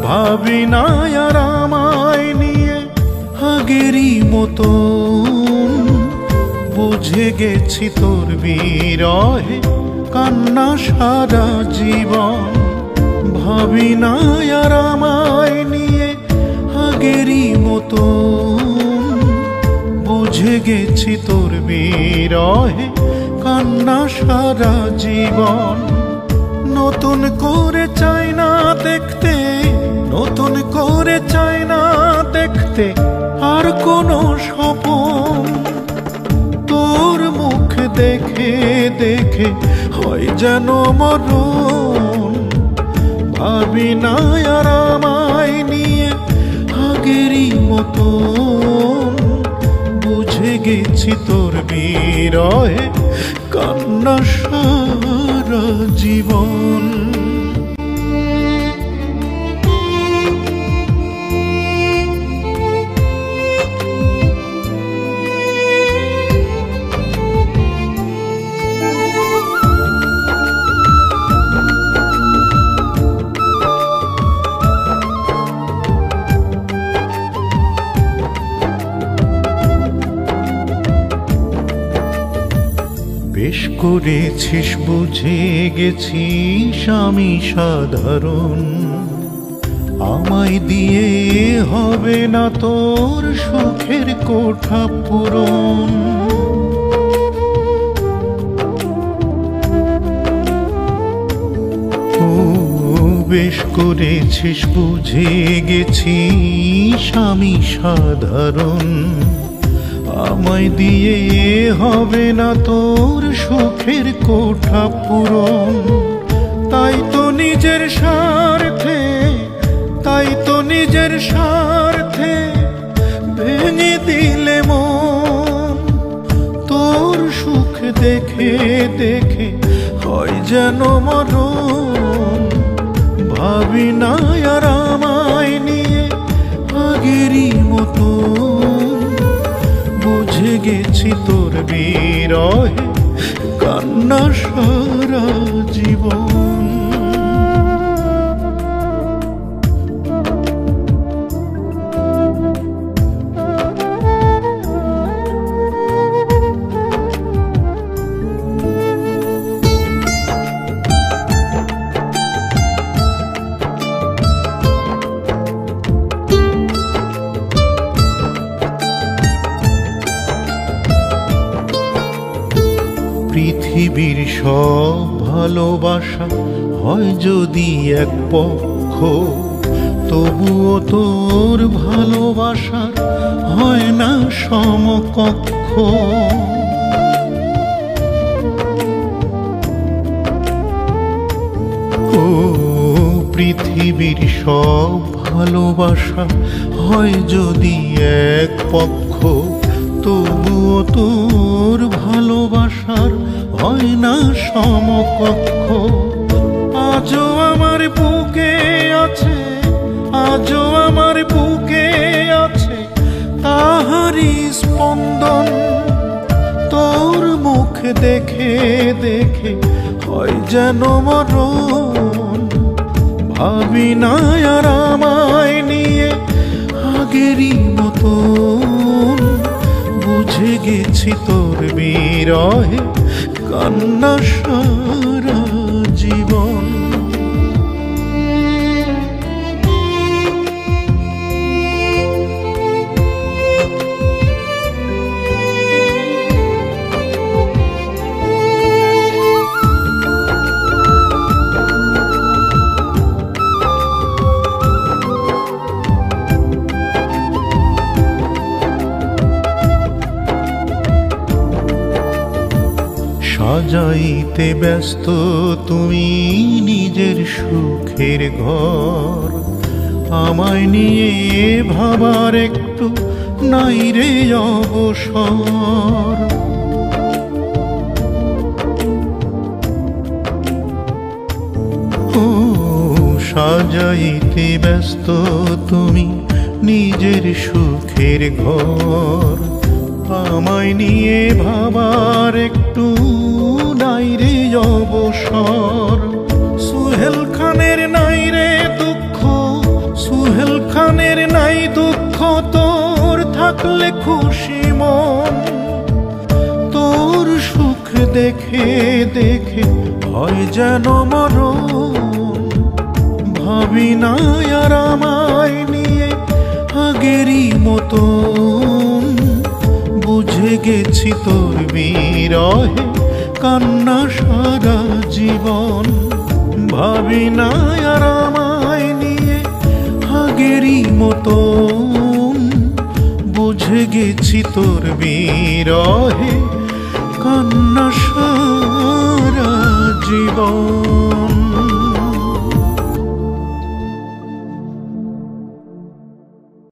ভাবি না আর আমায় নিয়ে আগেরই মতো। বুঝে গেছি তোর বিরহে কান্না সারা জীবন। ভাবি না আর আমায় নিয়ে আগেরই মতো। বুঝে গেছি তোর বিরহে কান্না সারা জীবন। নতুন করে চাই না দেখতে, নতুন করে চাই না দেখতে আর কোনো স্বপন। তোর মুখ দেখে দেখে হয় যেন মরণ। ভাবি না আর আমায় নিয়ে আগেরই মতো। বুঝে গেছি তোর বিরহে কান্না সারা জীবন। বেশ করেছিস বুঝে গেছিস আমি সাধারণ। আমায় দিয়ে হবে না তোর সুখের কোঠা পূরণ। ও বেশ করেছিস বুঝে গেছিস আমি সাধারণ। আমায় দিয়ে হবে না তোর সুখের কোঠা পূরণ। তাই তো নিজের স্বার্থে, তাই তো নিজের স্বার্থে ভেঙে দিলে মন। তোর সুখ দেখে দেখে হয় যেন মরণ। ভাবি না আর আমায় নিয়ে আগেরই মতো। বুঝে গেছি তোর বিরহে কান্না সারা জীবন। পৃথিবীর সব ভালোবাসা হয় যদি এক পক্ষ, তবুও তোর ভালোবাসার হয় না সমকক্ষ। ও পৃথিবীর সব ভালোবাসা হয় যদি এক পক্ষ, তবুও তোর ভালোবাসার হয় না সমকক্ষ। আজও আমার বুকে আছে, আজও আমার বুকে আছে তাহারি স্পন্দন। তোর মুখ দেখে দেখে হয় যেন মরণ। ভাবি না আর আমায় নিয়ে আগেরই মতন। বুঝে গেছি তোর বিরহে কান্না সারা জীবন। সাজাইতে ব্যস্ত তুমি নিজের সুখের ঘর, আমায় নিয়ে ভাবার একটু নাই রে অবসর। ও সাজাইতে ব্যস্ত তুমি নিজের সুখের ঘর, আমায় নিয়ে ভাবার একটু নাই রে অবসর। সোহেল খানের নাই রে দুঃখ, থাকলে খুশি মন, তোর সুখ দেখে দেখে হয় যেন মরণ। ভাবি না আর আমায় নিয়ে আগেরই মতন, বুঝে গেছি তোর বিরহে কান্না সারা জীবন। ভাবি না আর আমায় নিয়ে আগেরই মতন, বুঝে গেছি তোর বিরহে কান্না সারা জীবন।